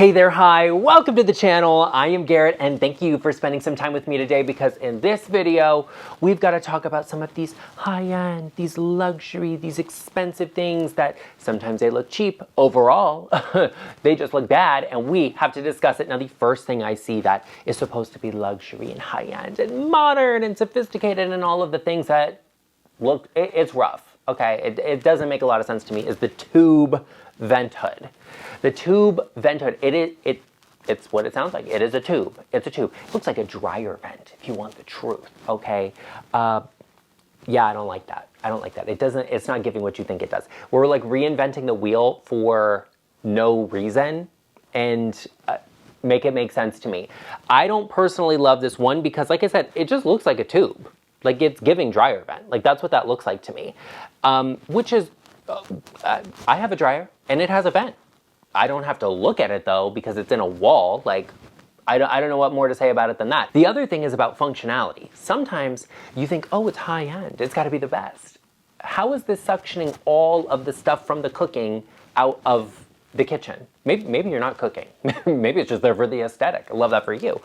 Hey there, hi, welcome to the channel. I am Garrett and thank you for spending some time with me today because in this video, we've got to talk about some of these high-end, these luxury, these expensive things that sometimes they look cheap. Overall, they just look bad and we have to discuss it. Now, the first thing I see that is supposed to be luxury and high-end and modern and sophisticated and all of the things that look, it's rough, okay? It doesn't make a lot of sense to me is the tube vent hood. The tube vent hood, it's what it sounds like. It is a tube. It's a tube. It looks like a dryer vent, if you want the truth, okay? Yeah, I don't like that. I don't like that. It's not giving what you think it does. We're like reinventing the wheel for no reason and make it make sense to me. I don't personally love this one because, like I said, it just looks like a tube. Like it's giving dryer vent. Like that's what that looks like to me, which is, I have a dryer and it has a vent. I don't have to look at it though because it's in a wall. Like, I don't know what more to say about it than that. The other thing is about functionality. Sometimes you think, oh, it's high end. It's got to be the best. How is this suctioning all of the stuff from the cooking out of the kitchen? Maybe you're not cooking. Maybe it's just there for the aesthetic. I love that for you.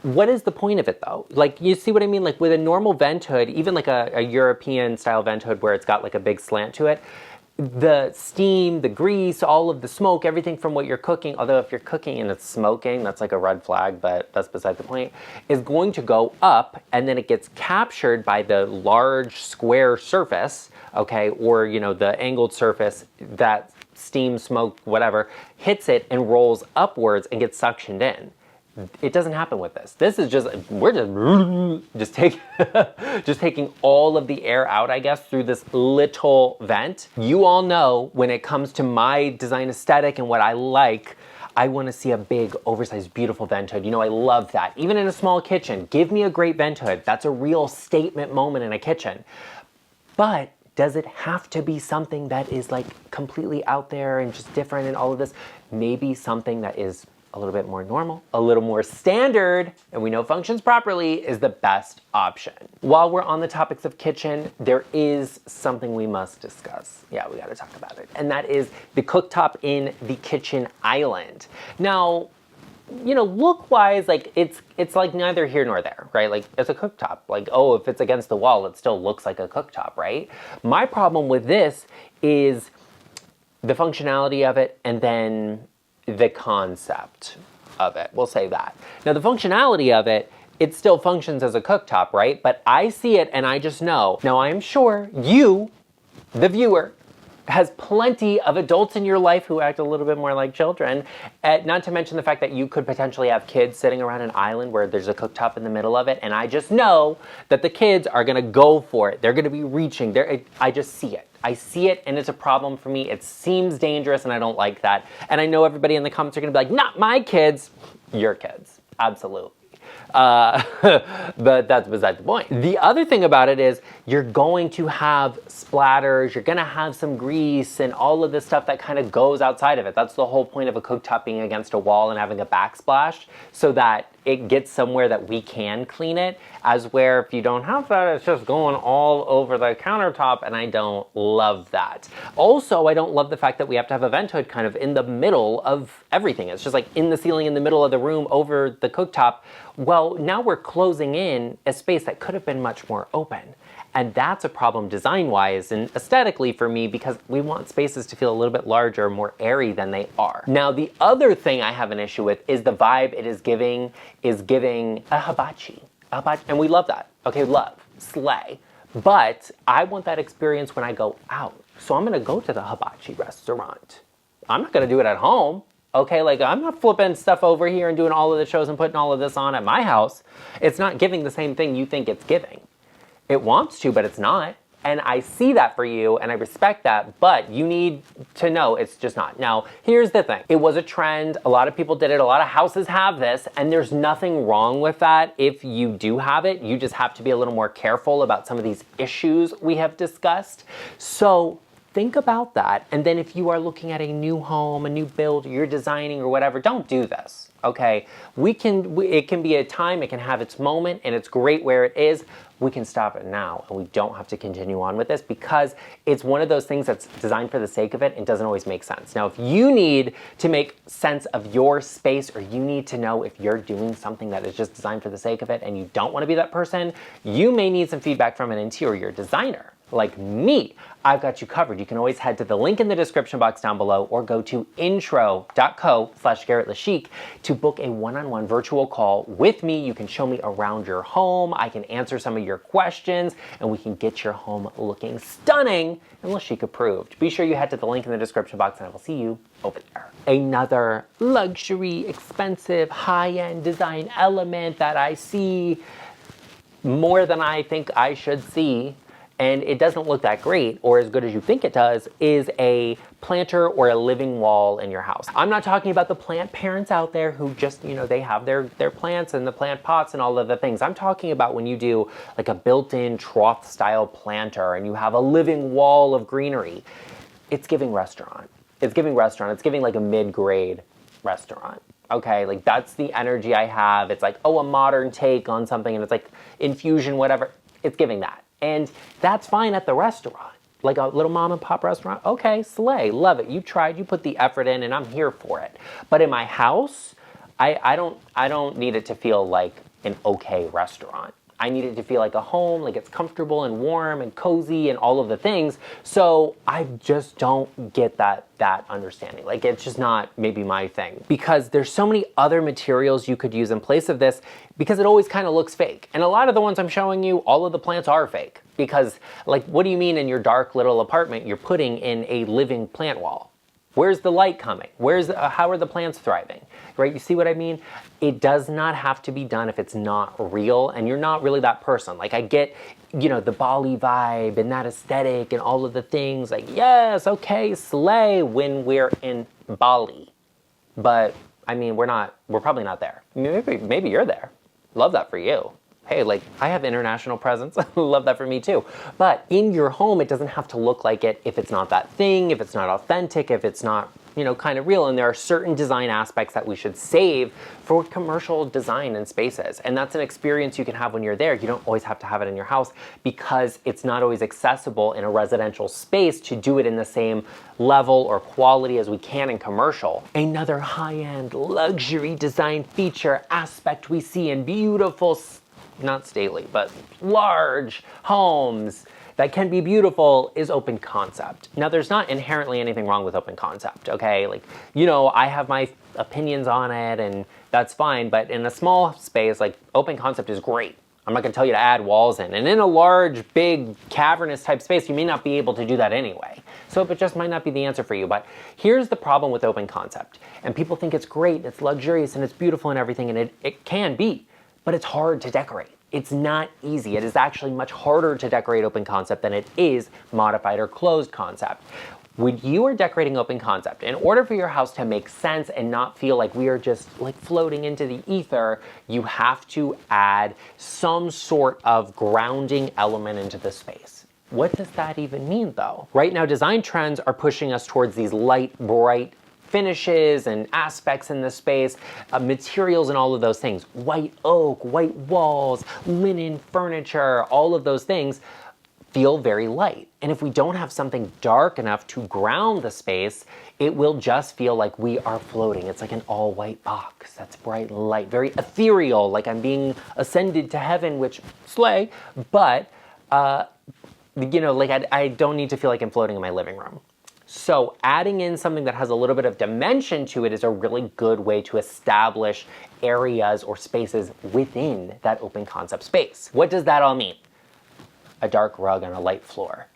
What is the point of it though? Like, you see what I mean? Like with a normal vent hood, even like a European style vent hood where it's got like a big slant to it, the steam, the grease, all of the smoke, everything from what you're cooking, although if you're cooking and it's smoking, that's like a red flag, but that's beside the point, is going to go up and then it gets captured by the large square surface, okay, or, you know, the angled surface that steam, smoke, whatever, hits it and rolls upwards and gets suctioned in. It doesn't happen with this. This is just, we're just taking all of the air out, I guess, through this little vent. You all know when it comes to my design aesthetic and what I like, I want to see a big, oversized, beautiful vent hood. You know, I love that. Even in a small kitchen, give me a great vent hood. That's a real statement moment in a kitchen. But does it have to be something that is like completely out there and just different and all of this? Maybe something that is a little bit more normal, a little more standard, and we know functions properly is the best option. While we're on the topics of kitchen, there is something we must discuss. Yeah, we gotta talk about it. And that is the cooktop in the kitchen island. Now, you know, look-wise, like it's like neither here nor there, right? Like it's a cooktop. Like, oh, if it's against the wall, it still looks like a cooktop, right? My problem with this is the functionality of it and then the concept of it. We'll say that. Now the functionality of it, it still functions as a cooktop, right? But I see it and I just know. Now I am sure you, the viewer, has plenty of adults in your life who act a little bit more like children. Not to mention the fact that you could potentially have kids sitting around an island where there's a cooktop in the middle of it. And I just know that the kids are gonna go for it. They're gonna be reaching. I just see it. I see it and it's a problem for me. It seems dangerous and I don't like that. And I know everybody in the comments are gonna be like, not my kids, your kids, absolutely. But that's beside the point. The other thing about it is you're going to have splatters, you're gonna have some grease and all of this stuff that kind of goes outside of it. That's the whole point of a cooktop being against a wall and having a backsplash so that it gets somewhere that we can clean it, as where if you don't have that, it's just going all over the countertop and I don't love that. Also, I don't love the fact that we have to have a vent hood kind of in the middle of everything. It's just like in the ceiling, in the middle of the room, over the cooktop. Well, now we're closing in a space that could have been much more open. And that's a problem design-wise and aesthetically for me because we want spaces to feel a little bit larger, more airy than they are. Now, the other thing I have an issue with is the vibe it is giving a hibachi. And we love that. Okay, love, slay. But I want that experience when I go out. So I'm gonna go to the hibachi restaurant. I'm not gonna do it at home. Okay, like I'm not flipping stuff over here and doing all of the shows and putting all of this on at my house. It's not giving the same thing you think it's giving. It wants to, but it's not. And I see that for you and I respect that, but you need to know it's just not. Now, here's the thing. It was a trend. A lot of people did it. A lot of houses have this and there's nothing wrong with that. If you do have it, you just have to be a little more careful about some of these issues we have discussed. So think about that. And then if you are looking at a new home, a new build, you're designing or whatever, don't do this, okay? It can be a time, it can have its moment, and it's great where it is. We can stop it now, and we don't have to continue on with this because it's one of those things that's designed for the sake of it and doesn't always make sense. Now, if you need to make sense of your space, or you need to know if you're doing something that is just designed for the sake of it and you don't want to be that person, you may need some feedback from an interior designer. Like me, I've got you covered. You can always head to the link in the description box down below or go to intro.co/GarrettLeChic to book a one-on-one virtual call with me. You can show me around your home. I can answer some of your questions and we can get your home looking stunning and LeChic approved. Be sure you head to the link in the description box and I will see you over there. Another luxury, expensive, high-end design element that I see more than I think I should see, and it doesn't look that great or as good as you think it does, is a planter or a living wall in your house. I'm not talking about the plant parents out there who just, they have their plants and the plant pots and all of the things. I'm talking about when you do like a built-in trough style planter and you have a living wall of greenery. It's giving restaurant. It's giving restaurant. It's giving like a mid-grade restaurant. Okay, like that's the energy I have. It's like, oh, a modern take on something and it's like infusion, whatever. It's giving that. And that's fine at the restaurant, like a little mom and pop restaurant. Okay, slay, love it. You tried, you put the effort in, and I'm here for it. But in my house, I don't need it to feel like an okay restaurant. I need it to feel like a home, like it's comfortable and warm and cozy and all of the things. So I just don't get that understanding. Like it's just not maybe my thing, because there's so many other materials you could use in place of this, because it always kind of looks fake. And a lot of the ones I'm showing you, all of the plants are fake, because like, what do you mean in your dark little apartment you're putting in a living plant wall? Where's the light coming? How are the plants thriving? Right? You see what I mean? It does not have to be done if it's not real and you're not really that person. Like I get, the Bali vibe and that aesthetic and all of the things, like, yes, okay, slay when we're in Bali. But I mean, we're probably not there. Maybe you're there. Love that for you. Hey, like I have international presence. Love that for me too. But in your home, it doesn't have to look like it if it's not that thing, if it's not authentic, if it's not, kind of real. And there are certain design aspects that we should save for commercial design and spaces. And that's an experience you can have when you're there. You don't always have to have it in your house because it's not always accessible in a residential space to do it in the same level or quality as we can in commercial. Another high-end luxury design feature aspect we see in beautiful, not stately, but large homes that can be beautiful is open concept. Now, there's not inherently anything wrong with open concept, okay? Like, I have my opinions on it and that's fine, but in a small space, like open concept is great. I'm not gonna tell you to add walls in. And in a large, big, cavernous type space, you may not be able to do that anyway. So it just might not be the answer for you. But here's the problem with open concept. And people think it's great, it's luxurious, and it's beautiful and everything, and it can be, but it's hard to decorate. It's not easy. It is actually much harder to decorate open concept than it is modified or closed concept. When you are decorating open concept, in order for your house to make sense and not feel like we are just like floating into the ether, you have to add some sort of grounding element into the space. What does that even mean though? Right now, design trends are pushing us towards these light, bright finishes and aspects in the space, materials and all of those things. White oak, white walls, linen furniture, all of those things feel very light. And if we don't have something dark enough to ground the space, it will just feel like we are floating. It's like an all white box that's bright and light, very ethereal, like I'm being ascended to heaven, which slay, but like I don't need to feel like I'm floating in my living room. So adding in something that has a little bit of dimension to it is a really good way to establish areas or spaces within that open concept space. What does that all mean? A dark rug on a light floor.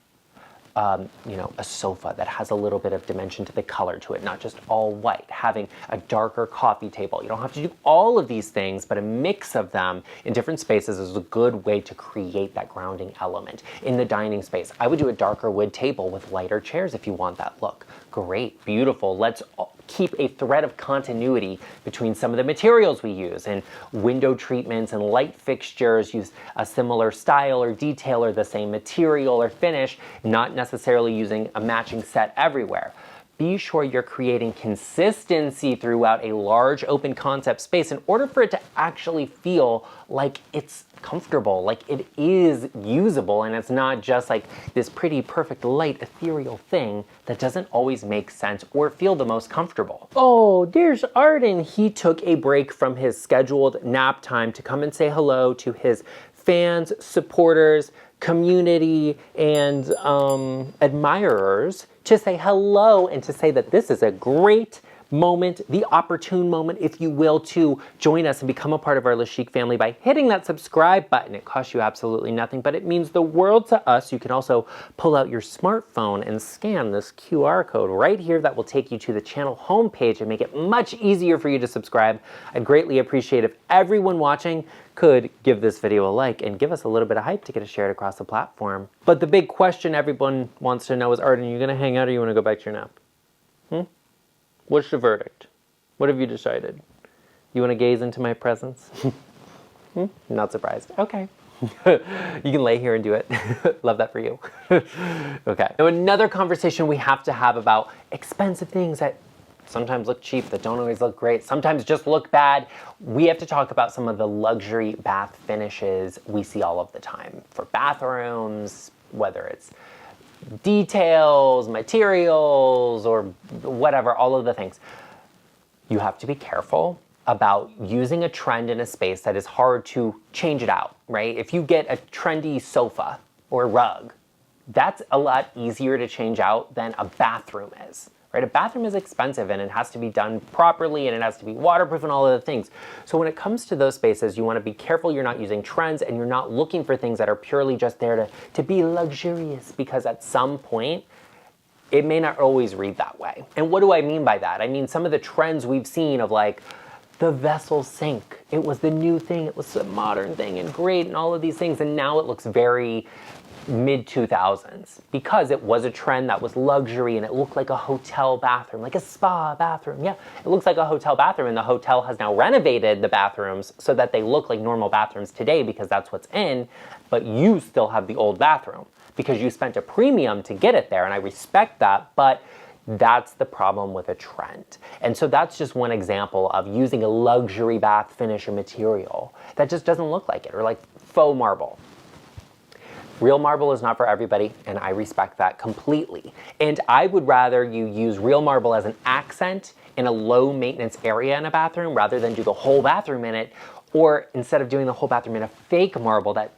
A sofa that has a little bit of dimension to the color to it, not just all white, having a darker coffee table. You don't have to do all of these things, but a mix of them in different spaces is a good way to create that grounding element. In the dining space, I would do a darker wood table with lighter chairs if you want that look. Great, beautiful. Let's keep a thread of continuity between some of the materials we use, and window treatments and light fixtures use a similar style or detail or the same material or finish, not necessarily using a matching set everywhere. Be sure you're creating consistency throughout a large open concept space in order for it to actually feel like it's comfortable, like it is usable, and it's not just like this pretty, perfect, light, ethereal thing that doesn't always make sense or feel the most comfortable. Oh, there's Arden. He took a break from his scheduled nap time to come and say hello to his fans, supporters, community, and admirers, to say hello and to say that this is a great moment, the opportune moment, if you will, to join us and become a part of our LeChic family by hitting that subscribe button. It costs you absolutely nothing, but it means the world to us. You can also pull out your smartphone and scan this QR code right here that will take you to the channel homepage and make it much easier for you to subscribe. I'd greatly appreciate if everyone watching could give this video a like and give us a little bit of hype to get it shared across the platform. But the big question everyone wants to know is, Arden, are you going to hang out or you want to go back to your nap? What's the verdict? What have you decided? You want to gaze into my presence? Not surprised. Okay. You can lay here and do it. Love that for you. Okay. Now, another conversation we have to have about expensive things that sometimes look cheap, that don't always look great, sometimes just look bad. We have to talk about some of the luxury bath finishes we see all of the time for bathrooms, whether it's details, materials, or whatever, all of the things. You have to be careful about using a trend in a space that is hard to change it out, right? If you get a trendy sofa or rug, that's a lot easier to change out than a bathroom is. Right? A bathroom is expensive and it has to be done properly and it has to be waterproof and all of the things. So when it comes to those spaces, you want to be careful you're not using trends and you're not looking for things that are purely just there to be luxurious, because at some point, it may not always read that way. And what do I mean by that? I mean some of the trends we've seen of like the vessel sink. It was the new thing, it was a modern thing and great and all of these things, and now it looks very mid-2000s because it was a trend that was luxury and it looked like a hotel bathroom, like a spa bathroom. Yeah, it looks like a hotel bathroom, and the hotel has now renovated the bathrooms so that they look like normal bathrooms today because that's what's in, but you still have the old bathroom because you spent a premium to get it there, and I respect that, but that's the problem with a trend. And so that's just one example of using a luxury bath finish or material that just doesn't look like it, or like faux marble. Real marble is not for everybody, and I respect that completely. And I would rather you use real marble as an accent in a low maintenance area in a bathroom rather than do the whole bathroom in it, or instead of doing the whole bathroom in a fake marble that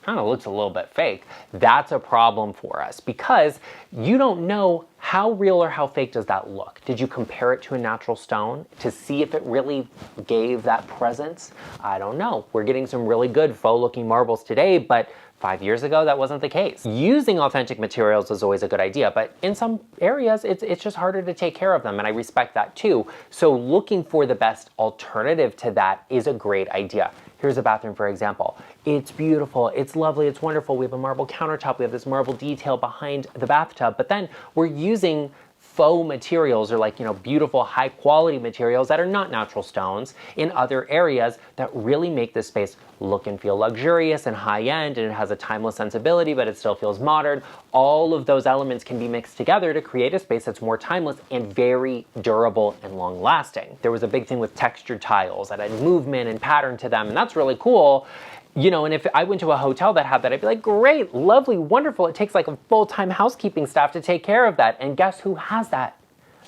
kind of looks a little bit fake. That's a problem for us because you don't know how real or how fake does that look. Did you compare it to a natural stone to see if it really gave that presence? I don't know. We're getting some really good faux looking marbles today, but 5 years ago, that wasn't the case. Using authentic materials is always a good idea, but in some areas, it's just harder to take care of them, and I respect that too. So looking for the best alternative to that is a great idea. Here's a bathroom, for example. It's beautiful, it's lovely, it's wonderful. We have a marble countertop, we have this marble detail behind the bathtub, but then we're using faux materials, or like, you know, beautiful high quality materials that are not natural stones in other areas that really make this space look and feel luxurious and high end, and it has a timeless sensibility, but it still feels modern. All of those elements can be mixed together to create a space that's more timeless and very durable and long lasting. There was a big thing with textured tiles that had movement and pattern to them, and that's really cool. You know, and if I went to a hotel that had that, I'd be like, great, lovely, wonderful. It takes like a full-time housekeeping staff to take care of that. And guess who has that?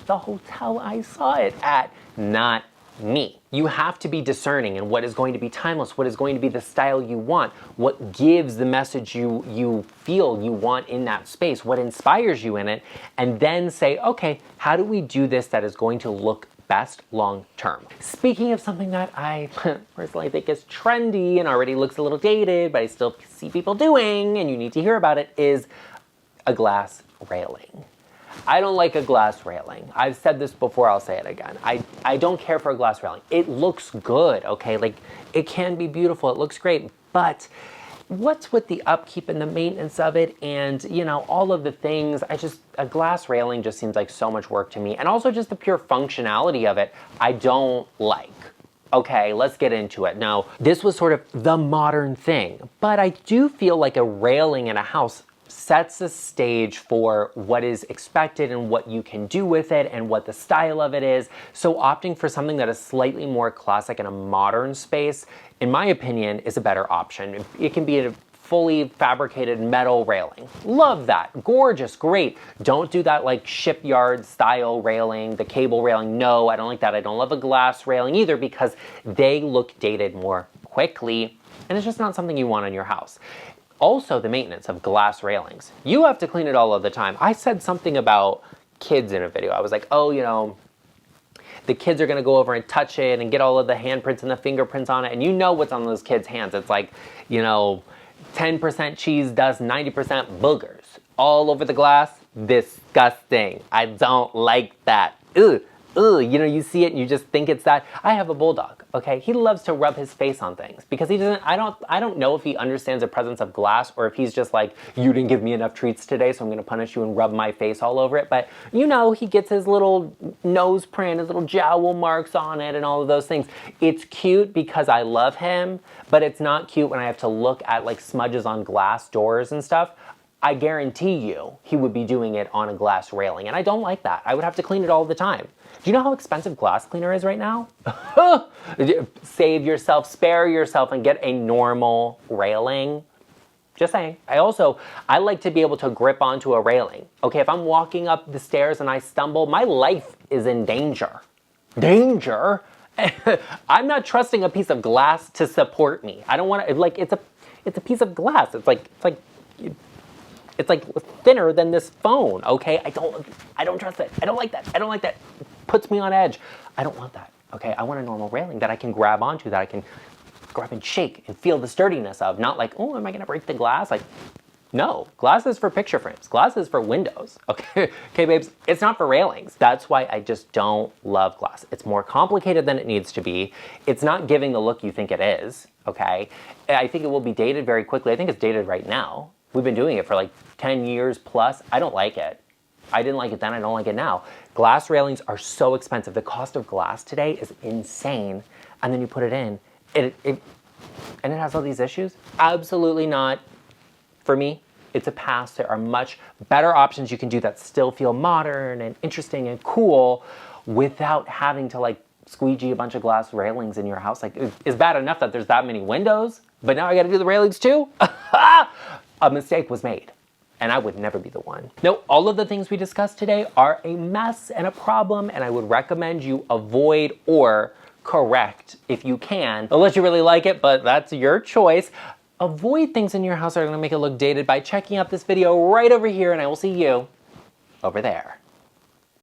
The hotel I saw it at, not me. You have to be discerning in what is going to be timeless, what is going to be the style you want, what gives the message you feel you want in that space, what inspires you in it, and then say, okay, how do we do this that is going to look best long term? Speaking of something that I personally think is trendy and already looks a little dated, but I still see people doing, and you need to hear about it, is a glass railing. I don't like a glass railing. I've said this before, I'll say it again. I don't care for a glass railing. It looks good, okay? Like, it can be beautiful, it looks great, but what's with the upkeep and the maintenance of it and, you know, all of the things. A glass railing just seems like so much work to me. And also just the pure functionality of it, I don't like. Okay, let's get into it. Now, this was sort of the modern thing, but I do feel like a railing in a house sets the stage for what is expected and what you can do with it and what the style of it is. So opting for something that is slightly more classic in a modern space, in my opinion, is a better option. It can be a fully fabricated metal railing. Love that. Gorgeous, great. Don't do that like shipyard style railing, the cable railing. No, I don't like that. I don't love a glass railing either because they look dated more quickly and it's just not something you want in your house. Also, the maintenance of glass railings. You have to clean it all of the time. I said something about kids in a video. I was like, oh, you know, the kids are gonna go over and touch it and get all of the handprints and the fingerprints on it. And you know what's on those kids' hands. It's like, you know, 10% cheese dust, 90% boogers all over the glass. Disgusting. I don't like that. Ugh. Ugh, you know, you see it and you just think it's that. I have a bulldog, okay? He loves to rub his face on things because he doesn't, I don't know if he understands the presence of glass or if he's just like, you didn't give me enough treats today, so I'm gonna punish you and rub my face all over it. But you know, he gets his little nose print, his little jowl marks on it and all of those things. It's cute because I love him, but it's not cute when I have to look at like smudges on glass doors and stuff. I guarantee you he would be doing it on a glass railing, and I don't like that. I would have to clean it all the time. Do you know how expensive glass cleaner is right now? Save yourself, spare yourself, and get a normal railing. Just saying. I like to be able to grip onto a railing. Okay, if I'm walking up the stairs and I stumble, my life is in danger. Danger? I'm not trusting a piece of glass to support me. I don't want to, like, it's a piece of glass. It's like thinner than this phone, okay? I don't trust it. I don't like that. I don't like that. It puts me on edge. I don't want that, okay? I want a normal railing that I can grab onto, that I can grab and shake and feel the sturdiness of, not like, oh, am I gonna break the glass? Like, no, glass is for picture frames. Glass is for windows, okay? Okay, babes, it's not for railings. That's why I just don't love glass. It's more complicated than it needs to be. It's not giving the look you think it is, okay? I think it will be dated very quickly. I think it's dated right now. We've been doing it for like 10 years plus. I don't like it. I didn't like it then, I don't like it now. Glass railings are so expensive. The cost of glass today is insane. And then you put it in, and it has all these issues? Absolutely not. For me, it's a pass. There are much better options you can do that still feel modern and interesting and cool without having to like squeegee a bunch of glass railings in your house. Like, it's bad enough that there's that many windows, but now I gotta do the railings too? A mistake was made, and I would never be the one. No, all of the things we discussed today are a mess and a problem, and I would recommend you avoid or correct if you can, unless you really like it, but that's your choice. Avoid things in your house that are gonna make it look dated by checking out this video right over here, and I will see you over there.